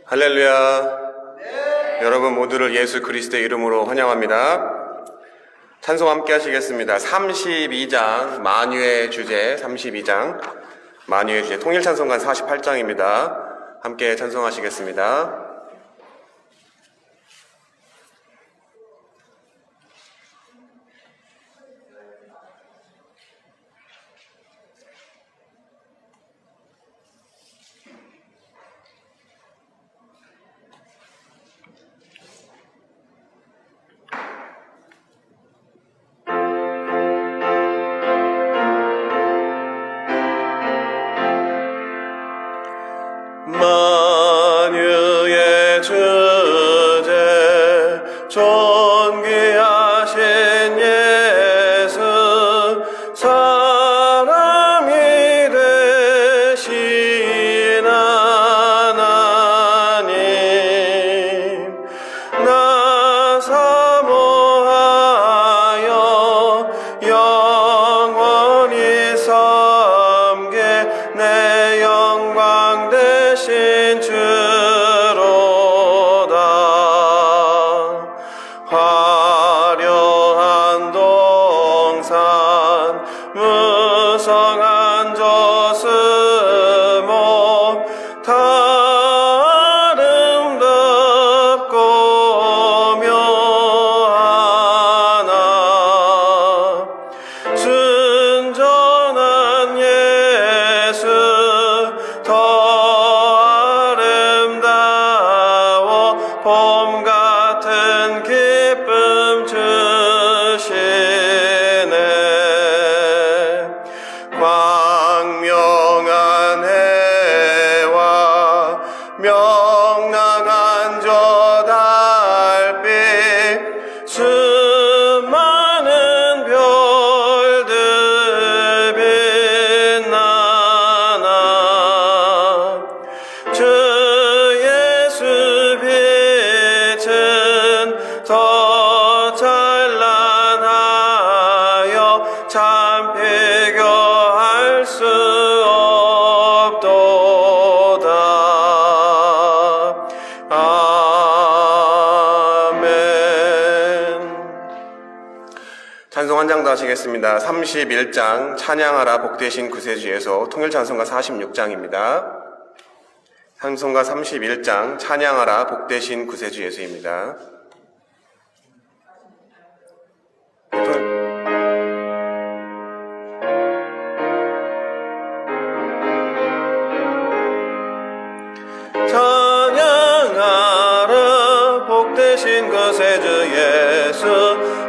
할렐루야. 여러분 모두를 예수 그리스도의 이름으로 환영합니다. 찬송 함께 하시겠습니다. 32장 만유의 주제, 32장 만유의 주제, 통일찬송가 48장입니다. 함께 찬송하시겠습니다. 만유의 주제 존귀하신 예수 사람이 되신 하나님 나 사모하여 영원히 섬게 내 영광 대신 주로다. 화려한 동산 무성한 저수목 다 아름답고 묘하나 순전한 예수 더 아름다워 봄 같은 기쁨 주시네. 광명한 해와 명랑한 저 달빛 수많은 별들 빛나나 주 예수 빛은 더 찬란하여 참 비교할 수 없도다. 아멘. 찬송 한 장 더 하시겠습니다. 31장 찬양하라 복되신 구세주에서 통일찬송가 46장입니다. 찬송가 31장 찬양하라 복되신 구세주 예수입니다. 찬양하라 복되신 구세주 예수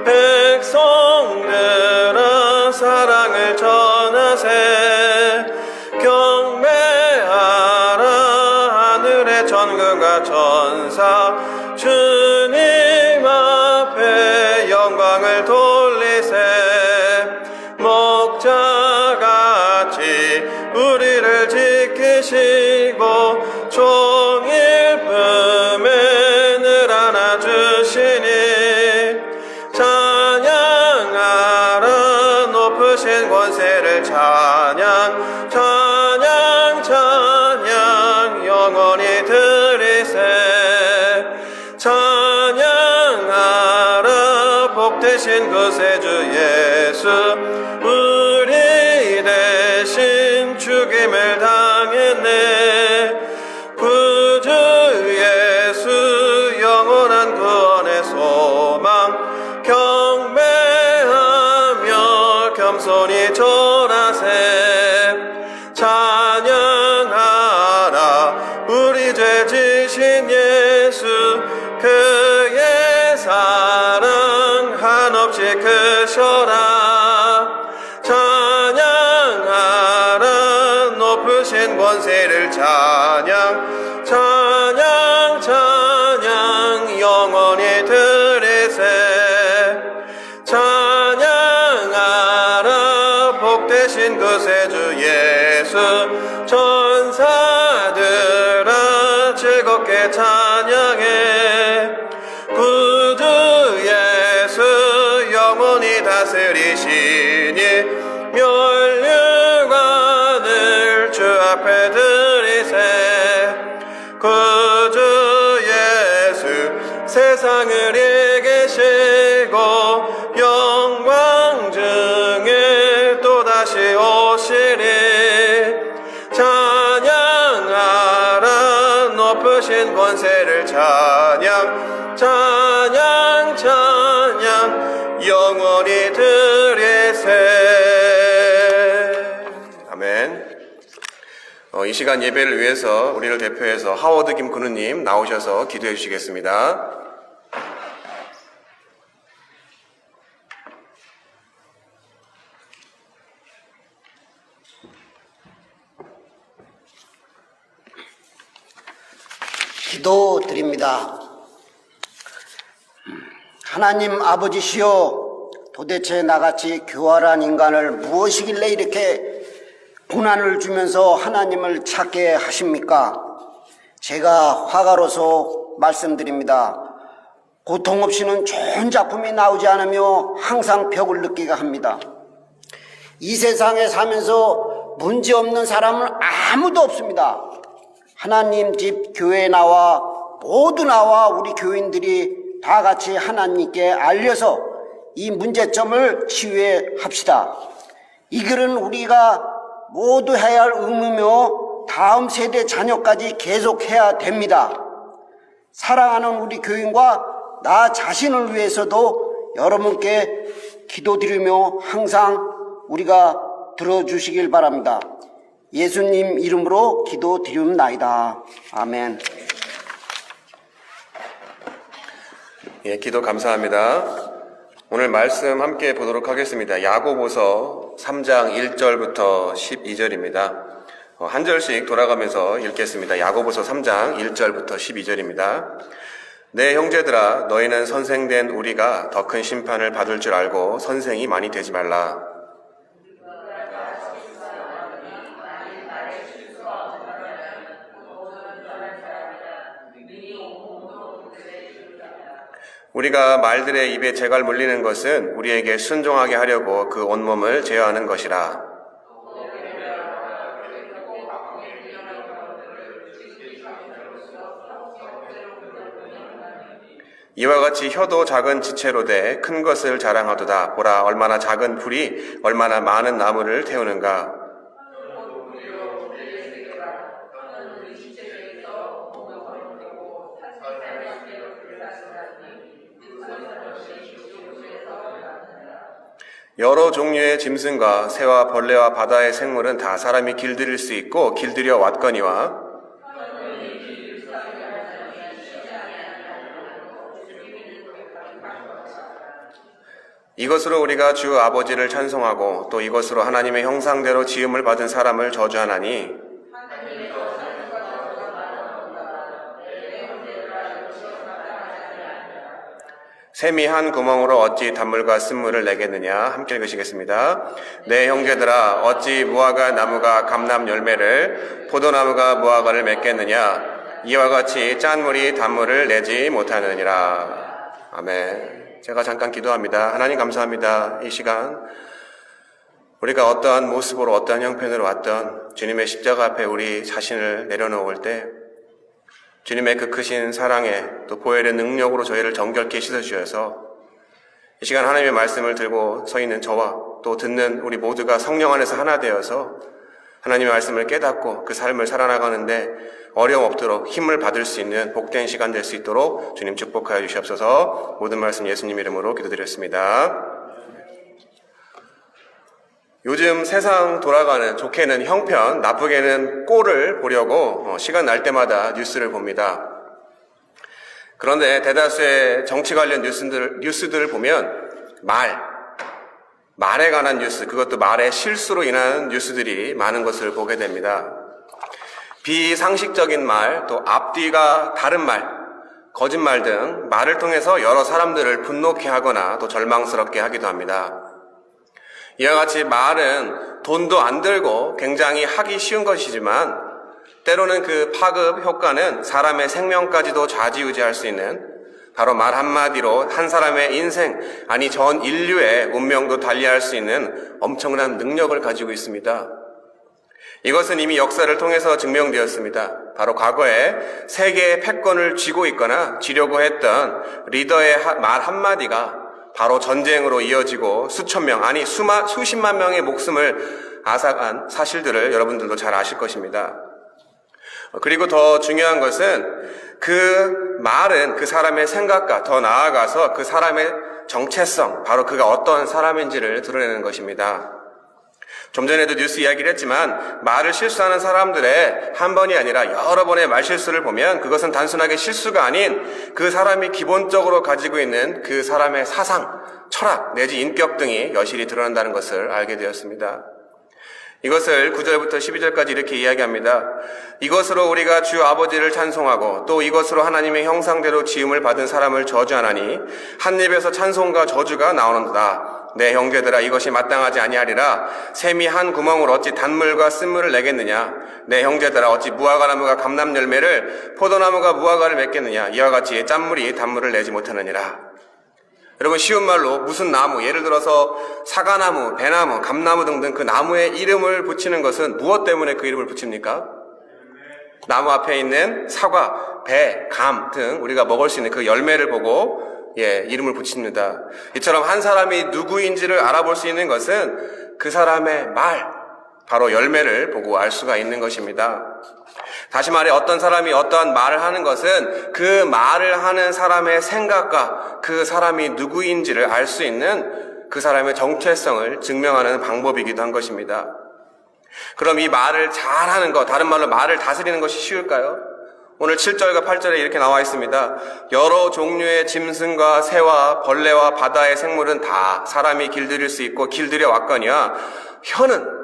백성들아 사랑을 전하세. 경배하라 하늘의 천군과 천사 주님 앞에 영광을 돌리세. 목자같이 우리를 지키시고 종일 품에 늘 안아주시니 찬양하라 높으신 권세를 찬양 찬양 찬양 영원히 드리세. 찬양하라 복되신 구세주 예수 우리 대신 죽임을 당했네. 구주 예수 영원한 구원의 소망 경배하며 겸손히 절하세. 찬양하라 우리 죄 지신 예수 그의 사랑 한없이 크셔라. 찬양하라 높으신 권세를 찬양 찬양 찬양 영원히 드리세. 찬양하라 복되신 구세주 예수 천사들아 즐겁게 찬양해. 구주 예수 영원히 다스리 세상을 이기시고 영광 중에 또다시 오시리. 찬양하라 높으신 권세를 찬양 찬양 찬양 영원히 드리세. 아멘. 이 시간 예배를 위해서 우리를 대표해서 하워드 김근우님 나오셔서 기도해 주시겠습니다. 기도드립니다. 하나님 아버지시여, 도대체 나같이 교활한 인간을 무엇이길래 이렇게 고난을 주면서 하나님을 찾게 하십니까? 제가 화가로서 말씀드립니다. 고통 없이는 좋은 작품이 나오지 않으며 항상 벽을 느끼게 합니다. 이 세상에 사면서 문제없는 사람은 아무도 없습니다. 하나님 집 교회에 모두 나와 우리 교인들이 다 같이 하나님께 알려서 이 문제점을 치유합시다. 이 글은 우리가 모두 해야 할 의무며 다음 세대 자녀까지 계속해야 됩니다. 사랑하는 우리 교인과 나 자신을 위해서도 여러분께 기도드리며 항상 우리가 들어주시길 바랍니다. 예수님 이름으로 기도드리옵나이다. 아멘. 예, 기도 감사합니다. 오늘 말씀 함께 보도록 하겠습니다. 야고보서 3장 1절부터 12절입니다. 한 절씩 돌아가면서 읽겠습니다. 야고보서 3장 1절부터 12절입니다. 내 형제들아, 너희는 선생된 우리가 더 큰 심판을 받을 줄 알고 선생이 많이 되지 말라. 우리가 말들의 입에 재갈 물리는 것은 우리에게 순종하게 하려고 그 온몸을 제어하는 것이라. 이와 같이 혀도 작은 지체로 돼 큰 것을 자랑하도다. 보라, 얼마나 작은 불이 얼마나 많은 나무를 태우는가. 여러 종류의 짐승과 새와 벌레와 바다의 생물은 다 사람이 길들일 수 있고 길들여 왔거니와, 이것으로 우리가 주 아버지를 찬송하고 또 이것으로 하나님의 형상대로 지음을 받은 사람을 저주하나니, 샘이 한 구멍으로 어찌 단물과 쓴물을 내겠느냐. 함께 읽으시겠습니다. 내 형제들아, 어찌 무화과 나무가 감람 열매를, 포도나무가 무화과를 맺겠느냐. 이와 같이 짠 물이 단물을 내지 못하느니라. 아멘. 제가 잠깐 기도합니다. 하나님 감사합니다. 이 시간 우리가 어떠한 모습으로 어떠한 형편으로 왔던 주님의 십자가 앞에 우리 자신을 내려놓을 때 주님의 그 크신 사랑에 또 보혈의 능력으로 저희를 정결케 씻어주셔서 이 시간 하나님의 말씀을 들고 서 있는 저와 또 듣는 우리 모두가 성령 안에서 하나 되어서 하나님의 말씀을 깨닫고 그 삶을 살아나가는데 어려움 없도록 힘을 받을 수 있는 복된 시간 될 수 있도록 주님 축복하여 주시옵소서. 모든 말씀 예수님 이름으로 기도드렸습니다. 요즘 세상 돌아가는, 좋게는 형편, 나쁘게는 꼴을 보려고 시간 날 때마다 뉴스를 봅니다. 그런데 대다수의 정치 관련 뉴스들을 보면 말에 관한 뉴스, 그것도 말의 실수로 인한 뉴스들이 많은 것을 보게 됩니다. 비상식적인 말, 또 앞뒤가 다른 말, 거짓말 등 말을 통해서 여러 사람들을 분노케 하거나 또 절망스럽게 하기도 합니다. 이와 같이 말은 돈도 안 들고 굉장히 하기 쉬운 것이지만 때로는 그 파급 효과는 사람의 생명까지도 좌지우지할 수 있는, 바로 말 한마디로 한 사람의 인생, 아니 전 인류의 운명도 달리할 수 있는 엄청난 능력을 가지고 있습니다. 이것은 이미 역사를 통해서 증명되었습니다. 바로 과거에 세계의 패권을 쥐고 있거나 쥐려고 했던 리더의 말 한마디가 바로 전쟁으로 이어지고 수천 명, 아니 수십만 명의 목숨을 앗아간 사실들을 여러분들도 잘 아실 것입니다. 그리고 더 중요한 것은 그 말은 그 사람의 생각과 더 나아가서 그 사람의 정체성, 바로 그가 어떤 사람인지를 드러내는 것입니다. 좀 전에도 뉴스 이야기를 했지만 말을 실수하는 사람들의 한 번이 아니라 여러 번의 말실수를 보면 그것은 단순하게 실수가 아닌 그 사람이 기본적으로 가지고 있는 그 사람의 사상, 철학 내지 인격 등이 여실히 드러난다는 것을 알게 되었습니다. 이것을 9절부터 12절까지 이렇게 이야기합니다. 이것으로 우리가 주 아버지를 찬송하고 또 이것으로 하나님의 형상대로 지음을 받은 사람을 저주하나니 한 입에서 찬송과 저주가 나오는도다. 내 형제들아 이것이 마땅하지 아니하리라. 샘이 한 구멍으로 어찌 단물과 쓴물을 내겠느냐. 내 형제들아 어찌 무화과나무가 감람 열매를 포도나무가 무화과를 맺겠느냐. 이와 같이 짠물이 단물을 내지 못하느니라. 여러분 쉬운 말로 무슨 나무, 예를 들어서 사과나무, 배나무, 감나무 등등 그 나무에 이름을 붙이는 것은 무엇 때문에 그 이름을 붙입니까? 나무 앞에 있는 사과, 배, 감 등 우리가 먹을 수 있는 그 열매를 보고 이름을 붙입니다. 이처럼 한 사람이 누구인지를 알아볼 수 있는 것은 그 사람의 말, 바로 열매를 보고 알 수가 있는 것입니다. 다시 말해 어떤 사람이 어떠한 말을 하는 것은 그 말을 하는 사람의 생각과 그 사람이 누구인지를 알 수 있는 그 사람의 정체성을 증명하는 방법이기도 한 것입니다. 그럼 이 말을 잘하는 것, 다른 말로 말을 다스리는 것이 쉬울까요? 오늘 7절과 8절에 이렇게 나와 있습니다. 여러 종류의 짐승과 새와 벌레와 바다의 생물은 다 사람이 길들일 수 있고 길들여 왔거니와 혀는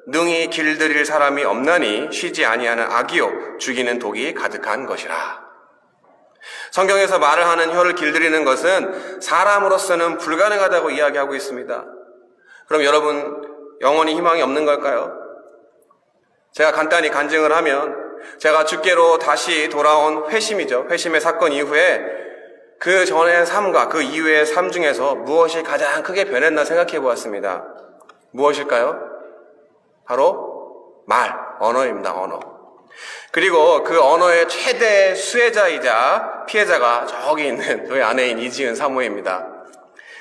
능히 길들일 사람이 없나니 쉬지 아니하는 악이요 죽이는 독이 가득한 것이라. 성경에서 말을 하는 혀를 길들이는 것은 사람으로서는 불가능하다고 이야기하고 있습니다. 그럼 여러분 영원히 희망이 없는 걸까요? 제가 간단히 간증을 하면 제가 주께로 다시 돌아온 회심이죠. 회심의 사건 이후에 그 전의 삶과 그 이후의 삶 중에서 무엇이 가장 크게 변했나 생각해 보았습니다. 무엇일까요? 바로 말, 언어입니다. 언어. 그리고 그 언어의 최대 수혜자이자 피해자가 저기 있는 저희 아내인 이지은 사모입니다.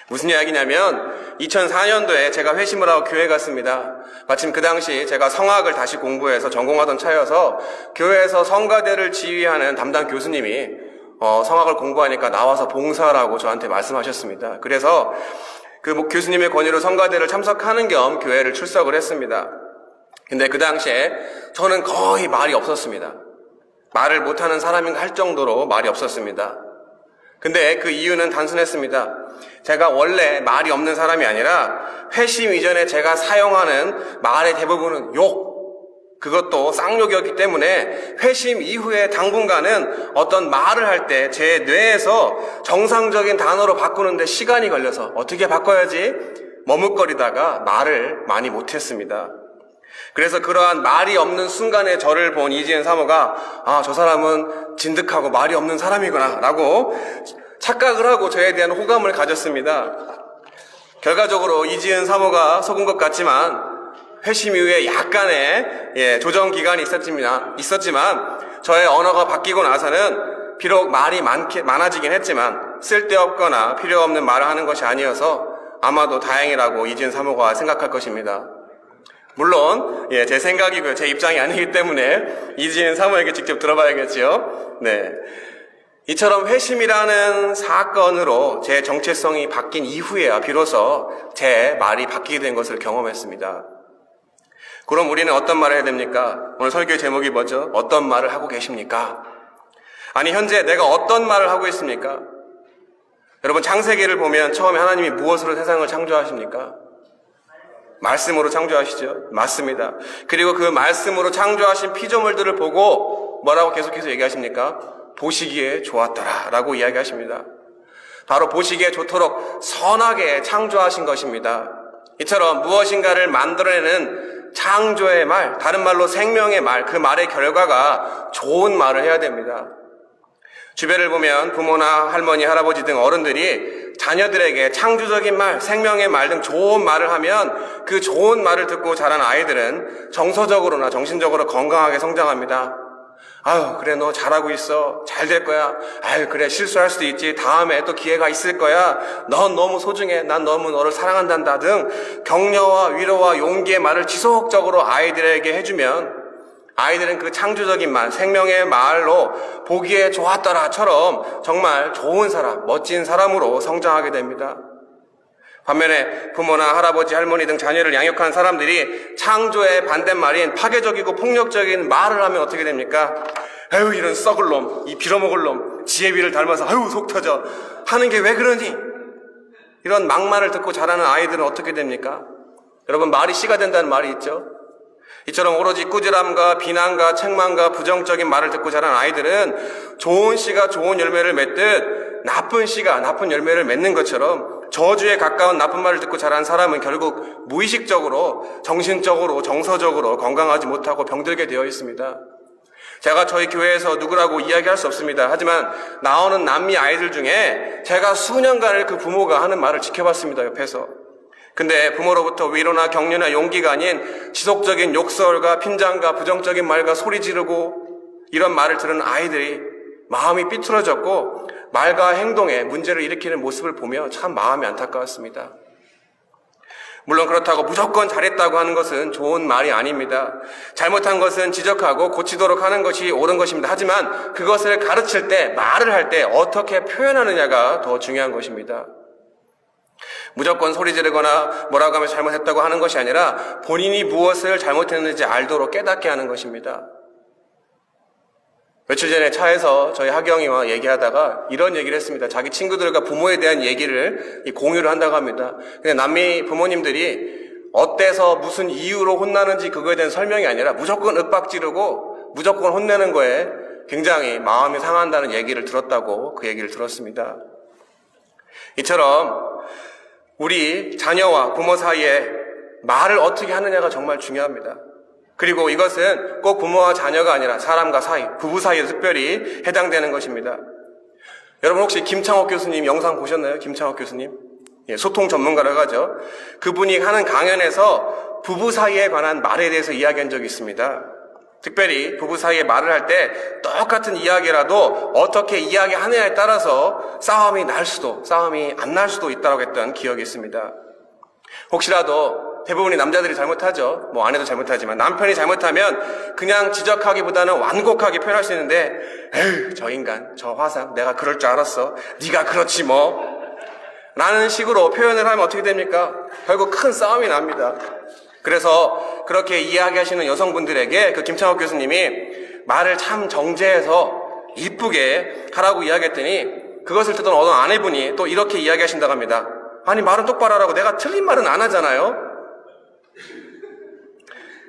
무슨 이야기냐면 2004년도에 제가 회심을 하고 교회 갔습니다. 마침 그 당시 제가 성악을 다시 공부해서 전공하던 차여서 교회에서 성가대를 지휘하는 담당 교수님이 성악을 공부하니까 나와서 봉사라고 저한테 말씀하셨습니다. 그래서 그 교수님의 권유로 성가대를 참석하는 겸 교회를 출석을 했습니다. 근데 그 당시에 저는 거의 말이 없었습니다. 말을 못하는 사람인가 할 정도로 말이 없었습니다. 근데 그 이유는 단순했습니다. 제가 원래 말이 없는 사람이 아니라 회심 이전에 제가 사용하는 말의 대부분은 욕, 그것도 쌍욕이었기 때문에 회심 이후에 당분간은 어떤 말을 할 때 제 뇌에서 정상적인 단어로 바꾸는데 시간이 걸려서 어떻게 바꿔야지 머뭇거리다가 말을 많이 못했습니다. 그래서 그러한 말이 없는 순간에 저를 본 이지은 사모가 저 사람은 진득하고 말이 없는 사람이구나 라고 착각을 하고 저에 대한 호감을 가졌습니다. 결과적으로 이지은 사모가 속은 것 같지만 회심 이후에 약간의 조정 기간이 있었지만 저의 언어가 바뀌고 나서는 비록 말이 많아지긴 했지만 쓸데없거나 필요 없는 말을 하는 것이 아니어서 아마도 다행이라고 이지은 사모가 생각할 것입니다. 물론 제 생각이고요. 제 입장이 아니기 때문에 이지은 사모에게 직접 들어봐야겠지요. 네. 이처럼 회심이라는 사건으로 제 정체성이 바뀐 이후에야 비로소 제 말이 바뀌게 된 것을 경험했습니다. 그럼 우리는 어떤 말을 해야 됩니까? 오늘 설교의 제목이 뭐죠? 어떤 말을 하고 계십니까? 아니 현재 내가 어떤 말을 하고 있습니까? 여러분 창세기를 보면 처음에 하나님이 무엇으로 세상을 창조하십니까? 말씀으로 창조하시죠. 맞습니다. 그리고 그 말씀으로 창조하신 피조물들을 보고 뭐라고 계속해서 얘기하십니까? 보시기에 좋았더라 라고 이야기하십니다. 바로 보시기에 좋도록 선하게 창조하신 것입니다. 이처럼 무엇인가를 만들어내는 창조의 말, 다른 말로 생명의 말, 그 말의 결과가 좋은 말을 해야 됩니다. 주변을 보면 부모나 할머니, 할아버지 등 어른들이 자녀들에게 창조적인 말, 생명의 말 등 좋은 말을 하면 그 좋은 말을 듣고 자란 아이들은 정서적으로나 정신적으로 건강하게 성장합니다. 아유, 그래, 너 잘하고 있어. 잘 될 거야. 아유, 그래, 실수할 수도 있지. 다음에 또 기회가 있을 거야. 넌 너무 소중해. 난 너무 너를 사랑한단다 등 격려와 위로와 용기의 말을 지속적으로 아이들에게 해주면 아이들은 그 창조적인 말, 생명의 말로 보기에 좋았더라처럼 정말 좋은 사람, 멋진 사람으로 성장하게 됩니다. 반면에 부모나 할아버지, 할머니 등 자녀를 양육한 사람들이 창조의 반대말인 파괴적이고 폭력적인 말을 하면 어떻게 됩니까? 아유, 이런 썩을 놈, 이 빌어먹을 놈, 지혜비를 닮아서 아유 속 터져 하는 게 왜 그러니? 이런 막말을 듣고 자라는 아이들은 어떻게 됩니까? 여러분, 말이 씨가 된다는 말이 있죠. 이처럼 오로지 꾸지람과 비난과 책망과 부정적인 말을 듣고 자란 아이들은 좋은 씨가 좋은 열매를 맺듯 나쁜 씨가 나쁜 열매를 맺는 것처럼 저주에 가까운 나쁜 말을 듣고 자란 사람은 결국 무의식적으로, 정신적으로, 정서적으로 건강하지 못하고 병들게 되어 있습니다. 제가 저희 교회에서 누구라고 이야기할 수 없습니다. 하지만 나오는 남미 아이들 중에 제가 수년간을 그 부모가 하는 말을 지켜봤습니다. 옆에서. 근데 부모로부터 위로나 격려나 용기가 아닌 지속적인 욕설과 핀잔과 부정적인 말과 소리 지르고 이런 말을 들은 아이들이 마음이 삐뚤어졌고 말과 행동에 문제를 일으키는 모습을 보며 참 마음이 안타까웠습니다. 물론 그렇다고 무조건 잘했다고 하는 것은 좋은 말이 아닙니다. 잘못한 것은 지적하고 고치도록 하는 것이 옳은 것입니다. 하지만 그것을 가르칠 때, 말을 할 때 어떻게 표현하느냐가 더 중요한 것입니다. 무조건 소리 지르거나 뭐라고 하면서 잘못했다고 하는 것이 아니라 본인이 무엇을 잘못했는지 알도록 깨닫게 하는 것입니다. 며칠 전에 차에서 저희 하경이와 얘기하다가 이런 얘기를 했습니다. 자기 친구들과 부모에 대한 얘기를 공유를 한다고 합니다. 근데 남미 부모님들이 어때서 무슨 이유로 혼나는지 그거에 대한 설명이 아니라 무조건 윽박 지르고 무조건 혼내는 거에 굉장히 마음이 상한다는 얘기를 들었다고 그 얘기를 들었습니다. 이처럼 우리 자녀와 부모 사이에 말을 어떻게 하느냐가 정말 중요합니다. 그리고 이것은 꼭 부모와 자녀가 아니라 사람과 사이, 부부 사이에 특별히 해당되는 것입니다. 여러분 혹시 김창옥 교수님 영상 보셨나요? 김창옥 교수님? 예, 소통 전문가라고 하죠. 그분이 하는 강연에서 부부 사이에 관한 말에 대해서 이야기한 적이 있습니다. 특별히 부부 사이에 말을 할 때 똑같은 이야기라도 어떻게 이야기하느냐에 따라서 싸움이 날 수도 싸움이 안 날 수도 있다고 했던 기억이 있습니다. 혹시라도 대부분이 남자들이 잘못하죠. 뭐 아내도 잘못하지만 남편이 잘못하면 그냥 지적하기보다는 완곡하게 표현할 수 있는데 에휴 저 인간 저 화상 내가 그럴 줄 알았어. 네가 그렇지 뭐 라는 식으로 표현을 하면 어떻게 됩니까? 결국 큰 싸움이 납니다. 그래서 그렇게 이야기하시는 여성분들에게 그 김창옥 교수님이 말을 참 정제해서 이쁘게 하라고 이야기했더니 그것을 듣던 어떤 아내분이 또 이렇게 이야기하신다고 합니다. 아니 말은 똑바로 하라고 내가 틀린 말은 안 하잖아요.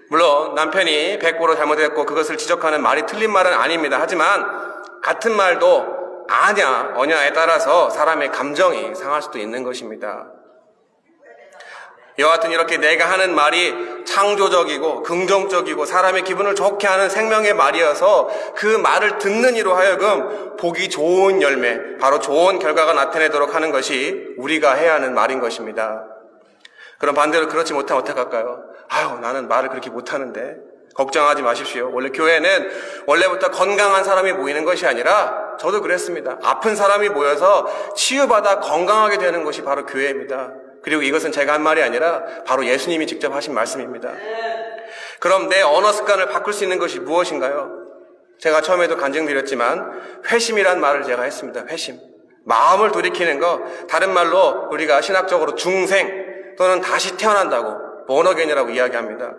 물론 남편이 100% 잘못했고 그것을 지적하는 말이 틀린 말은 아닙니다. 하지만 같은 말도 아냐 어냐에 따라서 사람의 감정이 상할 수도 있는 것입니다. 여하튼 이렇게 내가 하는 말이 창조적이고 긍정적이고 사람의 기분을 좋게 하는 생명의 말이어서 그 말을 듣는 이로 하여금 보기 좋은 열매, 바로 좋은 결과가 나타내도록 하는 것이 우리가 해야 하는 말인 것입니다. 그럼 반대로 그렇지 못하면 어떡할까요? 아유 나는 말을 그렇게 못하는데. 걱정하지 마십시오. 원래 교회는 원래부터 건강한 사람이 모이는 것이 아니라 저도 그랬습니다. 아픈 사람이 모여서 치유받아 건강하게 되는 것이 바로 교회입니다. 그리고 이것은 제가 한 말이 아니라 바로 예수님이 직접 하신 말씀입니다. 그럼 내 언어 습관을 바꿀 수 있는 것이 무엇인가요? 제가 처음에도 간증드렸지만 회심이란 말을 제가 했습니다. 회심. 마음을 돌이키는 거, 다른 말로 우리가 신학적으로 중생 또는 다시 태어난다고 본어겐이라고 이야기합니다.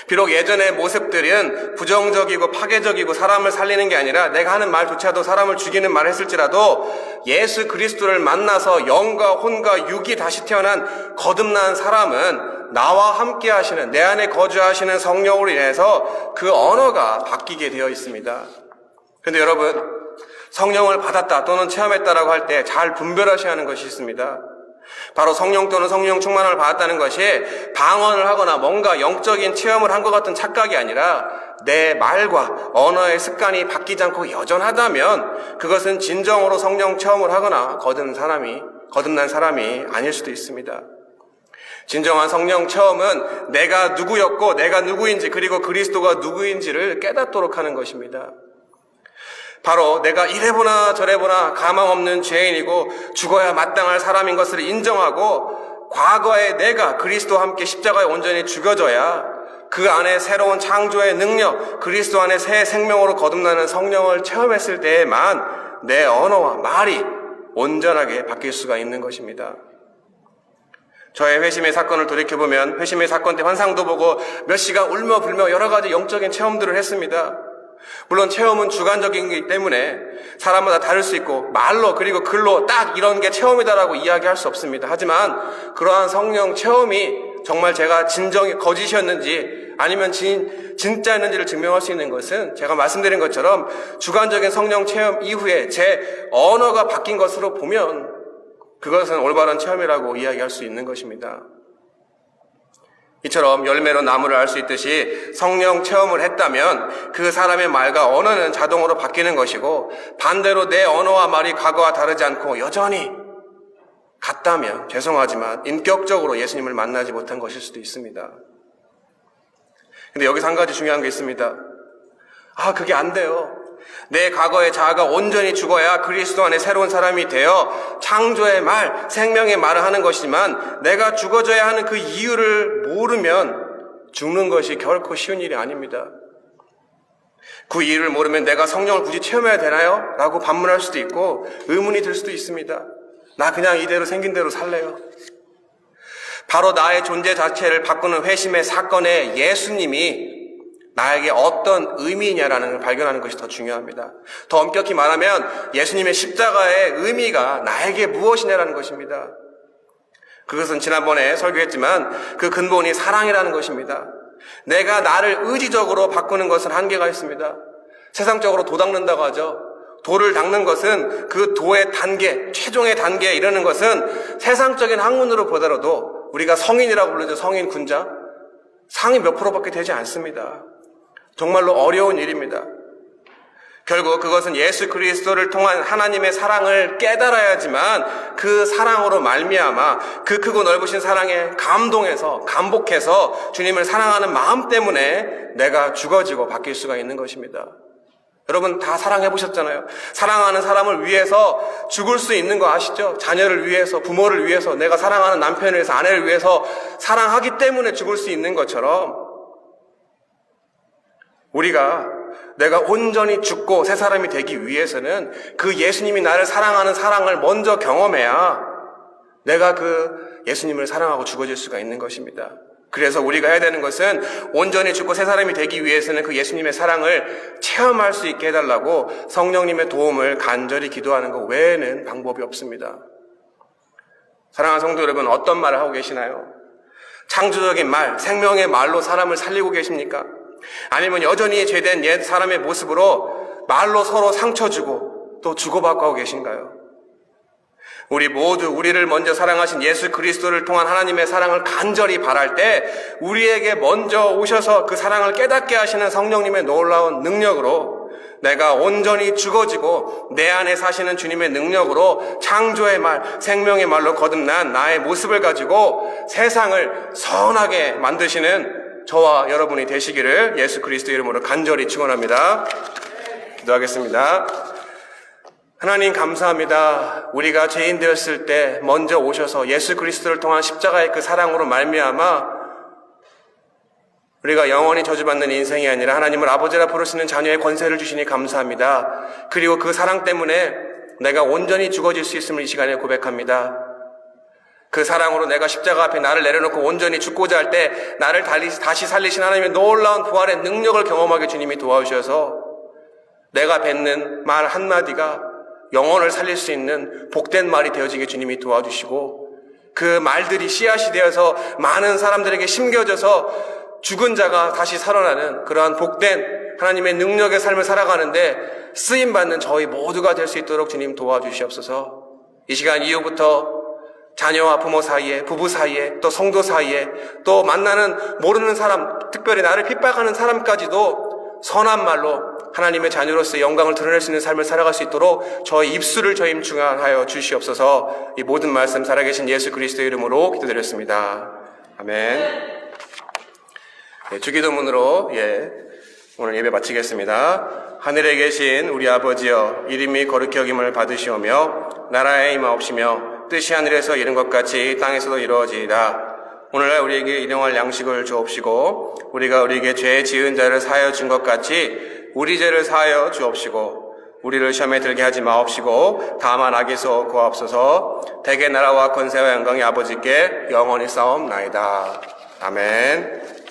비록 예전의 모습들은 부정적이고 파괴적이고 사람을 살리는 게 아니라 내가 하는 말조차도 사람을 죽이는 말을 했을지라도 예수 그리스도를 만나서 영과 혼과 육이 다시 태어난 거듭난 사람은 나와 함께 하시는 내 안에 거주하시는 성령으로 인해서 그 언어가 바뀌게 되어 있습니다. 그런데 여러분 성령을 받았다 또는 체험했다라고 할 때 잘 분별하셔야 하는 것이 있습니다. 바로 성령 또는 성령 충만을 받았다는 것이 방언을 하거나 뭔가 영적인 체험을 한 것 같은 착각이 아니라 내 말과 언어의 습관이 바뀌지 않고 여전하다면 그것은 진정으로 성령 체험을 하거나 거듭난 사람이 아닐 수도 있습니다. 진정한 성령 체험은 내가 누구였고 내가 누구인지 그리고 그리스도가 누구인지를 깨닫도록 하는 것입니다. 바로 내가 이래보나 저래보나 가망 없는 죄인이고 죽어야 마땅할 사람인 것을 인정하고 과거에 내가 그리스도와 함께 십자가에 온전히 죽여져야 그 안에 새로운 창조의 능력, 그리스도 안에 새 생명으로 거듭나는 성령을 체험했을 때에만 내 언어와 말이 온전하게 바뀔 수가 있는 것입니다. 저의 회심의 사건을 돌이켜보면 회심의 사건 때 환상도 보고 몇 시간 울며 불며 여러 가지 영적인 체험들을 했습니다. 물론 체험은 주관적이기 때문에 사람마다 다를 수 있고 말로 그리고 글로 딱 이런 게 체험이다라고 이야기할 수 없습니다. 하지만 그러한 성령 체험이 정말 제가 진정이 거짓이었는지 아니면 진짜였는지를 증명할 수 있는 것은 제가 말씀드린 것처럼 주관적인 성령 체험 이후에 제 언어가 바뀐 것으로 보면 그것은 올바른 체험이라고 이야기할 수 있는 것입니다. 이처럼 열매로 나무를 알 수 있듯이 성령 체험을 했다면 그 사람의 말과 언어는 자동으로 바뀌는 것이고 반대로 내 언어와 말이 과거와 다르지 않고 여전히 같다면 죄송하지만 인격적으로 예수님을 만나지 못한 것일 수도 있습니다. 근데 여기서 한 가지 중요한 게 있습니다. 그게 안 돼요. 내 과거의 자아가 온전히 죽어야 그리스도 안에 새로운 사람이 되어 창조의 말, 생명의 말을 하는 것이지만 내가 죽어져야 하는 그 이유를 모르면 죽는 것이 결코 쉬운 일이 아닙니다. 그 이유를 모르면 내가 성령을 굳이 체험해야 되나요? 라고 반문할 수도 있고 의문이 들 수도 있습니다. 나 그냥 이대로 생긴 대로 살래요. 바로 나의 존재 자체를 바꾸는 회심의 사건에 예수님이 나에게 어떤 의미냐라는 걸 발견하는 것이 더 중요합니다. 더 엄격히 말하면 예수님의 십자가의 의미가 나에게 무엇이냐라는 것입니다. 그것은 지난번에 설교했지만 그 근본이 사랑이라는 것입니다. 내가 나를 의지적으로 바꾸는 것은 한계가 있습니다. 세상적으로 도 닦는다고 하죠. 도를 닦는 것은 그 도의 단계, 최종의 단계에 이르는 것은 세상적인 학문으로 보더라도 우리가 성인이라고 부르죠. 성인 군자. 상위 몇 프로밖에 되지 않습니다. 정말로 어려운 일입니다. 결국 그것은 예수 그리스도를 통한 하나님의 사랑을 깨달아야지만 그 사랑으로 말미암아 그 크고 넓으신 사랑에 감복해서 주님을 사랑하는 마음 때문에 내가 죽어지고 바뀔 수가 있는 것입니다. 여러분 다 사랑해 보셨잖아요. 사랑하는 사람을 위해서 죽을 수 있는 거 아시죠? 자녀를 위해서, 부모를 위해서, 내가 사랑하는 남편을 위해서, 아내를 위해서 사랑하기 때문에 죽을 수 있는 것처럼 우리가 내가 온전히 죽고 새 사람이 되기 위해서는 그 예수님이 나를 사랑하는 사랑을 먼저 경험해야 내가 그 예수님을 사랑하고 죽어질 수가 있는 것입니다. 그래서 우리가 해야 되는 것은 온전히 죽고 새 사람이 되기 위해서는 그 예수님의 사랑을 체험할 수 있게 해달라고 성령님의 도움을 간절히 기도하는 것 외에는 방법이 없습니다. 사랑하는 성도 여러분, 어떤 말을 하고 계시나요? 창조적인 말, 생명의 말로 사람을 살리고 계십니까? 아니면 여전히 죄된 옛 사람의 모습으로 말로 서로 상처 주고 또 주고받고 하고 계신가요? 우리 모두 우리를 먼저 사랑하신 예수 그리스도를 통한 하나님의 사랑을 간절히 바랄 때 우리에게 먼저 오셔서 그 사랑을 깨닫게 하시는 성령님의 놀라운 능력으로 내가 온전히 죽어지고 내 안에 사시는 주님의 능력으로 창조의 말, 생명의 말로 거듭난 나의 모습을 가지고 세상을 선하게 만드시는 저와 여러분이 되시기를 예수 그리스도 이름으로 간절히 축원합니다. 기도하겠습니다. 하나님 감사합니다. 우리가 죄인 되었을 때 먼저 오셔서 예수 그리스도를 통한 십자가의 그 사랑으로 말미암아 우리가 영원히 저주받는 인생이 아니라 하나님을 아버지라 부르시는 자녀의 권세를 주시니 감사합니다. 그리고 그 사랑 때문에 내가 온전히 죽어질 수 있음을 이 시간에 고백합니다. 그 사랑으로 내가 십자가 앞에 나를 내려놓고 온전히 죽고자 할 때 나를 다시 살리신 하나님의 놀라운 부활의 능력을 경험하게 주님이 도와주셔서 내가 뱉는 말 한마디가 영혼을 살릴 수 있는 복된 말이 되어지게 주님이 도와주시고 그 말들이 씨앗이 되어서 많은 사람들에게 심겨져서 죽은 자가 다시 살아나는 그러한 복된 하나님의 능력의 삶을 살아가는데 쓰임받는 저희 모두가 될 수 있도록 주님 도와주시옵소서. 이 시간 이후부터 자녀와 부모 사이에, 부부 사이에, 또 성도 사이에, 또 만나는 모르는 사람, 특별히 나를 핍박하는 사람까지도 선한 말로 하나님의 자녀로서의 영광을 드러낼 수 있는 삶을 살아갈 수 있도록 저희 입술을 저임중하여 주시옵소서. 이 모든 말씀 살아계신 예수 그리스도의 이름으로 기도드렸습니다. 아멘. 주기도문으로 오늘 예배 마치겠습니다. 하늘에 계신 우리 아버지여, 이름이 거룩히 여김을 받으시오며 나라에 임하옵시며 뜻이 하늘에서 이룬 것 같이 땅에서도 이루어지이다. 오늘날 우리에게 일용할 양식을 주옵시고 우리가 우리에게 죄 지은 자를 사하여 준 것 같이 우리 죄를 사하여 주옵시고 우리를 시험에 들게 하지 마옵시고 다만 악에서 구하옵소서. 대개 나라와 권세와 영광이 아버지께 영원히 싸움나이다. 아멘.